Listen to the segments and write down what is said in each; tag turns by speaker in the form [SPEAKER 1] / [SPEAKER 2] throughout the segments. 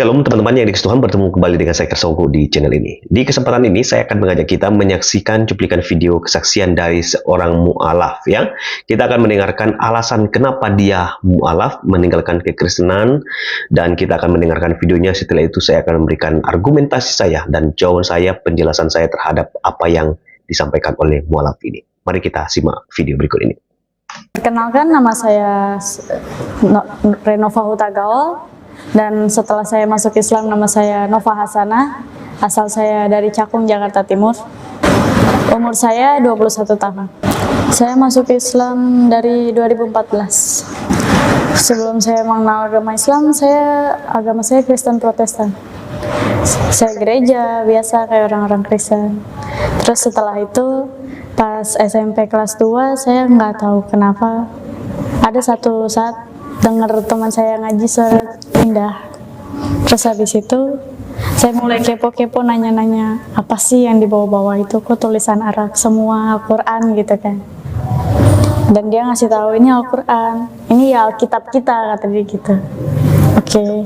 [SPEAKER 1] Shalom teman-teman yang dikasih Tuhan, bertemu kembali dengan saya Kersongko di channel ini. Di kesempatan ini saya akan mengajak kita menyaksikan cuplikan video kesaksian dari seorang mu'alaf ya. Kita akan mendengarkan alasan kenapa dia mu'alaf meninggalkan kekristenan, dan kita akan mendengarkan videonya. Setelah itu saya akan memberikan argumentasi saya dan jawaban saya, penjelasan saya terhadap apa yang disampaikan oleh mu'alaf ini. Mari kita simak video berikut ini.
[SPEAKER 2] Perkenalkan, nama saya Renova Hutagaol. Dan setelah saya masuk Islam, nama saya Nova Hasanah. Asal saya dari Cakung, Jakarta Timur. Umur saya 21 tahun. Saya masuk Islam dari 2014. Sebelum saya mengenal agama Islam, agama saya Kristen Protestan. Saya gereja biasa kayak orang-orang Kristen. Terus setelah itu pas SMP kelas 2, saya nggak tahu kenapa ada satu saat dengar teman saya ngaji surat indah. Terus habis itu saya mulai kepo-kepo, nanya-nanya apa sih yang dibawa-bawa itu, kok tulisan Arab semua, Al-Quran gitu kan. Dan dia ngasih tahu ini Al-Quran, ini ya Alkitab kita, kata dia gitu. Oke.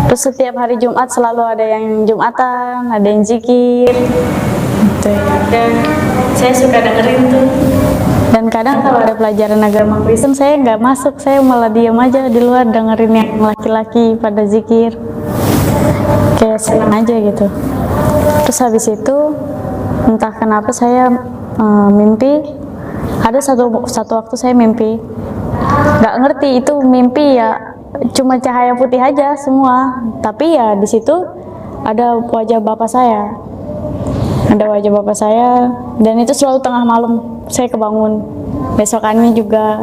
[SPEAKER 2] Terus setiap hari Jumat selalu ada yang Jumatan, ada yang zikir gitu ya. Dan saya suka dengerin tuh. Dan kadang kalau ada pelajaran agama Kristen, saya nggak masuk, saya malah diam aja di luar dengerin yang laki-laki pada zikir, kayak senang aja gitu. Terus habis itu entah kenapa saya mimpi, ada satu waktu saya mimpi, nggak ngerti itu mimpi ya, cuma cahaya putih aja semua, tapi ya di situ ada wajah bapak saya. Ada wajah bapak saya, dan itu selalu tengah malam saya kebangun. Besokannya juga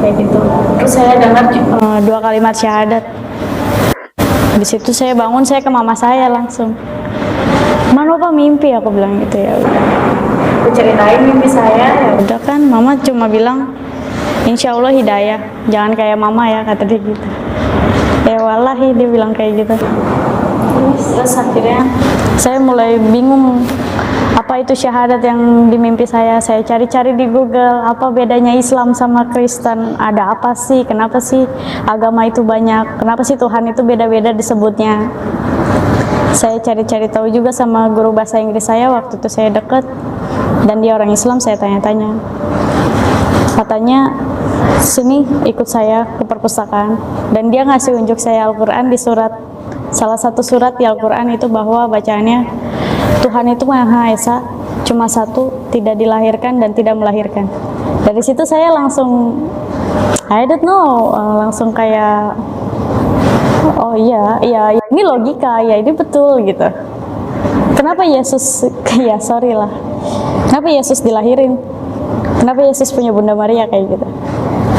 [SPEAKER 2] kayak gitu. Terus saya dengar 2 kalimat syahadat. Di situ saya bangun, saya ke mama saya langsung. "Mana Pak mimpi?" Aku bilang gitu. Ya udah. Aku ceritain mimpi saya. Ya udah kan, mama cuma bilang, "Insya Allah hidayah, jangan kayak mama ya," kata dia gitu. Ya wallahi dia bilang kayak gitu. Terus akhirnya saya mulai bingung apa itu syahadat yang di mimpi saya. Saya cari-cari di Google, apa bedanya Islam sama Kristen, ada apa sih, kenapa sih agama itu banyak, kenapa sih Tuhan itu beda-beda disebutnya. Saya cari-cari tahu juga sama guru bahasa Inggris saya, waktu itu saya deket dan dia orang Islam. Saya tanya-tanya, katanya sini ikut saya ke perpustakaan, dan dia ngasih unjuk saya Al-Quran di salah satu surat di Al-Quran itu, bahwa bacaannya Tuhan itu Maha Esa, cuma satu, tidak dilahirkan dan tidak melahirkan. Dari situ saya langsung I don't know, langsung kayak oh iya ini logika, ya ini betul gitu. Kenapa Yesus kenapa Yesus dilahirin, kenapa Yesus punya Bunda Maria, kayak gitu.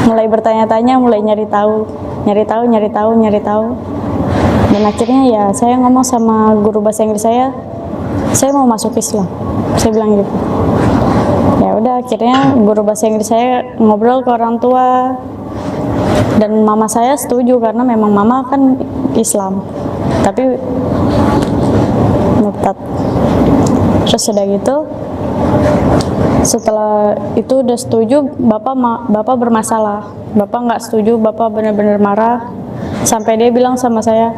[SPEAKER 2] Mulai bertanya-tanya, mulai nyari tahu. Dan akhirnya ya saya ngomong sama guru bahasa Inggris saya mau masuk Islam. Saya bilang gitu. Ya udah, akhirnya guru bahasa Inggris saya ngobrol ke orang tua, dan mama saya setuju karena memang mama kan Islam, tapi murtad. Terus sudah gitu, setelah itu udah setuju, bapak bermasalah. Bapak nggak setuju, bapak benar-benar marah sampai dia bilang sama saya,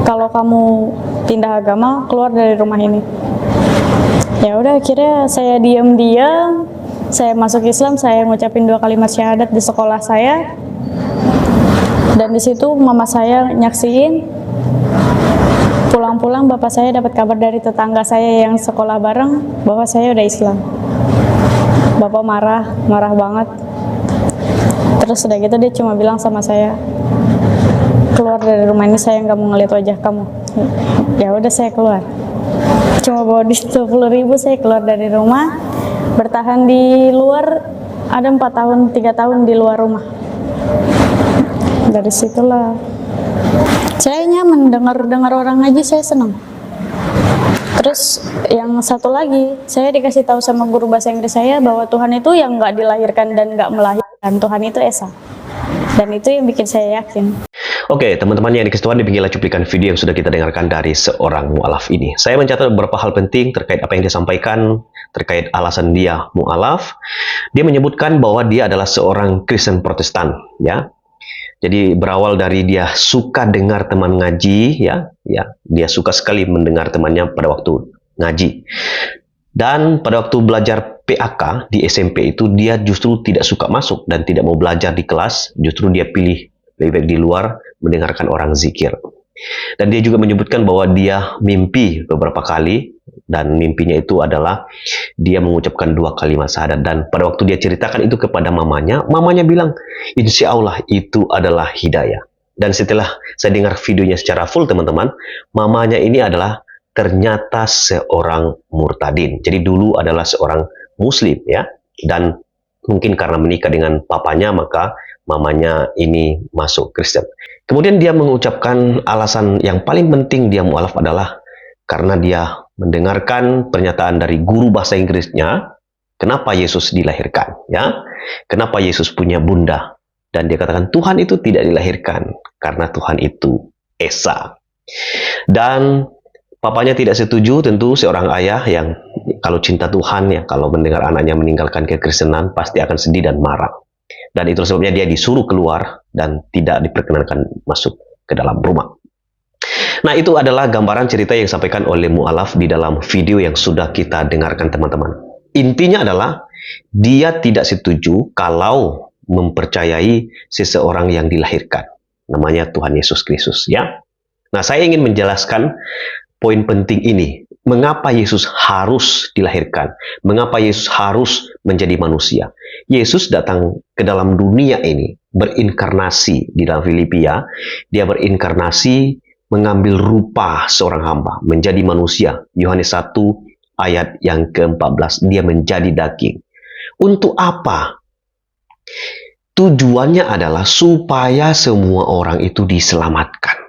[SPEAKER 2] "Kalau kamu pindah agama, keluar dari rumah ini." Ya udah, akhirnya saya diam-diam, saya masuk Islam, saya ngucapin 2 kalimat syahadat di sekolah saya, dan di situ mama saya nyaksiin. Pulang-pulang bapak saya dapat kabar dari tetangga saya yang sekolah bareng bahwa saya udah Islam. Bapak marah banget. Terus udah gitu dia cuma bilang sama saya, "Keluar dari rumah ini, saya nggak mau ngeliat wajah kamu." Ya udah, saya keluar. Cuma bawa duit 20.000, saya keluar dari rumah, bertahan di luar ada 3 tahun di luar rumah. Dari situlah saya nyaman dengar orang ngaji, saya senang. Terus yang satu lagi, saya dikasih tahu sama guru bahasa Inggris saya bahwa Tuhan itu yang nggak dilahirkan dan nggak melahirkan, Tuhan itu Esa. Dan itu yang bikin saya yakin.
[SPEAKER 1] Oke, teman-teman yang dikasih Tuhan, demikianlah cuplikan video yang sudah kita dengarkan dari seorang mu'alaf ini. Saya mencatat beberapa hal penting terkait apa yang dia sampaikan, terkait alasan dia mu'alaf. Dia menyebutkan bahwa dia adalah seorang Kristen Protestan, ya. Jadi berawal dari dia suka dengar teman ngaji, dia suka sekali mendengar temannya pada waktu ngaji. Dan pada waktu belajar PAK di SMP itu dia justru tidak suka masuk dan tidak mau belajar di kelas, justru dia pilih lebih baik di luar mendengarkan orang zikir. Dan dia juga menyebutkan bahwa dia mimpi beberapa kali, dan mimpinya itu adalah dia mengucapkan 2 kalimat syahadat. Dan pada waktu dia ceritakan itu kepada mamanya, mamanya bilang, insya Allah itu adalah hidayah. Dan setelah saya dengar videonya secara full teman-teman, mamanya ini adalah ternyata seorang murtadin. Jadi dulu adalah seorang muslim ya, dan mungkin karena menikah dengan papanya maka mamanya ini masuk Kristen. Kemudian dia mengucapkan alasan yang paling penting dia mualaf adalah karena dia mendengarkan pernyataan dari guru bahasa Inggrisnya, kenapa Yesus dilahirkan ya? Kenapa Yesus punya bunda? Dan dia katakan Tuhan itu tidak dilahirkan karena Tuhan itu Esa. Dan papanya tidak setuju, tentu seorang ayah yang kalau cinta Tuhan ya, kalau mendengar anaknya meninggalkan kekristenan pasti akan sedih dan marah. Dan itu sebabnya dia disuruh keluar dan tidak diperkenankan masuk ke dalam rumah. Nah, itu adalah gambaran cerita yang disampaikan oleh mu'alaf di dalam video yang sudah kita dengarkan teman-teman. Intinya adalah dia tidak setuju kalau mempercayai seseorang yang dilahirkan. Namanya Tuhan Yesus Kristus ya. Nah, saya ingin menjelaskan poin penting ini. Mengapa Yesus harus dilahirkan? Mengapa Yesus harus menjadi manusia? Yesus datang ke dalam dunia ini, berinkarnasi di dalam Filipi ya. Dia berinkarnasi, mengambil rupa seorang hamba, menjadi manusia. Yohanes 1 ayat yang ke-14, dia menjadi daging. Untuk apa? Tujuannya adalah supaya semua orang itu diselamatkan.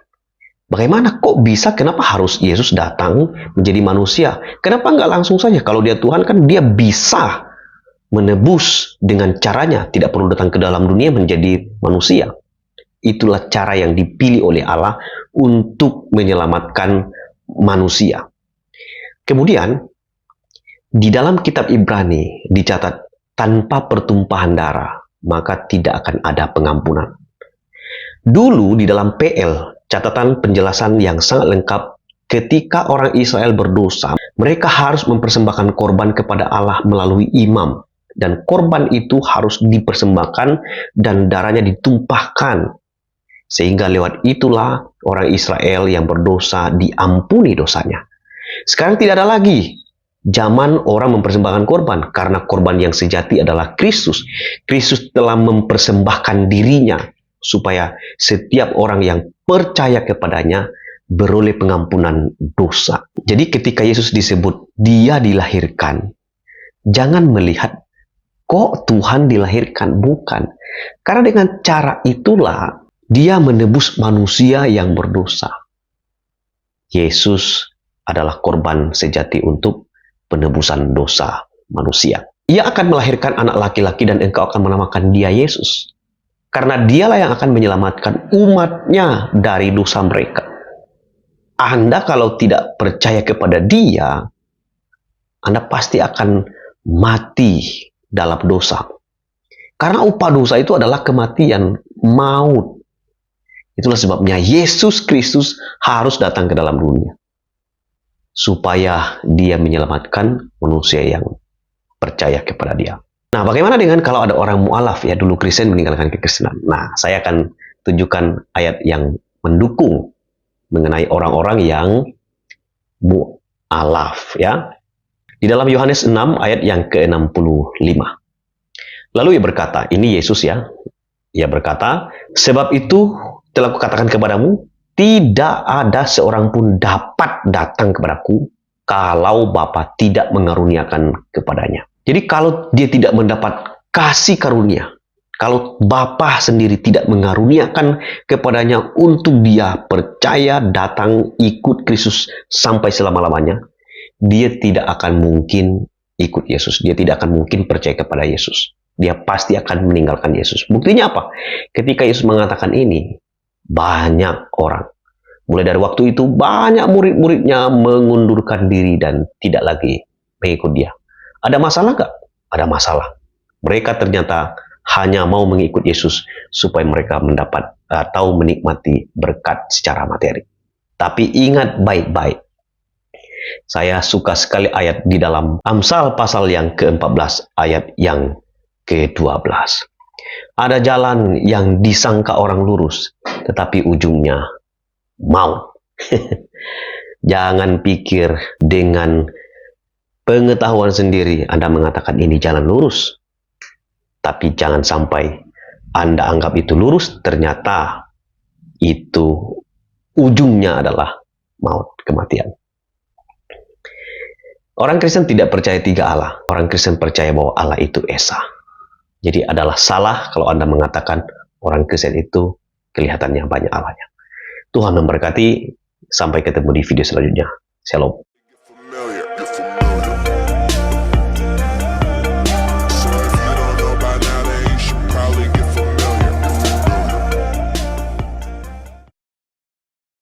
[SPEAKER 1] Bagaimana kok bisa, kenapa harus Yesus datang menjadi manusia? Kenapa nggak langsung saja? Kalau dia Tuhan kan dia bisa menebus dengan caranya. Tidak perlu datang ke dalam dunia menjadi manusia. Itulah cara yang dipilih oleh Allah untuk menyelamatkan manusia. Kemudian, di dalam kitab Ibrani dicatat tanpa pertumpahan darah, maka tidak akan ada pengampunan. Dulu di dalam PL, catatan penjelasan yang sangat lengkap, ketika orang Israel berdosa, mereka harus mempersembahkan korban kepada Allah melalui imam. Dan korban itu harus dipersembahkan dan darahnya ditumpahkan. Sehingga lewat itulah orang Israel yang berdosa diampuni dosanya. Sekarang tidak ada lagi zaman orang mempersembahkan korban, karena korban yang sejati adalah Kristus. Kristus telah mempersembahkan dirinya supaya setiap orang yang percaya kepadanya beroleh pengampunan dosa. Jadi ketika Yesus disebut dia dilahirkan, jangan melihat kok Tuhan dilahirkan, bukan. Karena dengan cara itulah dia menebus manusia yang berdosa. Yesus adalah korban sejati untuk penebusan dosa manusia. Ia akan melahirkan anak laki-laki dan engkau akan menamakan dia Yesus. Karena dialah yang akan menyelamatkan umatnya dari dosa mereka. Anda kalau tidak percaya kepada dia, Anda pasti akan mati dalam dosa. Karena upah dosa itu adalah kematian, maut. Itulah sebabnya Yesus Kristus harus datang ke dalam dunia. Supaya dia menyelamatkan manusia yang percaya kepada dia. Nah, bagaimana dengan kalau ada orang mu'alaf ya, dulu Kristen meninggalkan kekristenan. Nah, saya akan tunjukkan ayat yang mendukung mengenai orang-orang yang mu'alaf ya. Di dalam Yohanes 6 ayat yang ke-65. Lalu ia berkata, ini Yesus ya. Ia berkata, sebab itu telah kukatakan kepadamu, tidak ada seorang pun dapat datang kepadaku kalau Bapa tidak mengaruniakan kepadanya. Jadi kalau dia tidak mendapat kasih karunia, kalau Bapa sendiri tidak mengaruniakan kepadanya untuk dia percaya, datang, ikut Kristus sampai selama-lamanya, dia tidak akan mungkin ikut Yesus. Dia tidak akan mungkin percaya kepada Yesus. Dia pasti akan meninggalkan Yesus. Buktinya apa? Ketika Yesus mengatakan ini, banyak orang, mulai dari waktu itu banyak murid-muridnya mengundurkan diri dan tidak lagi mengikut dia. Ada masalah nggak? Ada masalah. Mereka ternyata hanya mau mengikut Yesus supaya mereka mendapat atau menikmati berkat secara materi. Tapi ingat baik-baik, saya suka sekali ayat di dalam Amsal pasal yang ke-14 ayat yang ke-12. Ada jalan yang disangka orang lurus, tetapi ujungnya maut. Jangan pikir dengan pengetahuan sendiri Anda mengatakan ini jalan lurus. Tapi jangan sampai Anda anggap itu lurus, ternyata itu ujungnya adalah maut, kematian. Orang Kristen tidak percaya 3 Allah. Orang Kristen percaya bahwa Allah itu Esa. Jadi adalah salah kalau Anda mengatakan orang Kristen itu kelihatannya banyak Allahnya. Tuhan memberkati. Sampai ketemu di video selanjutnya. Shalom.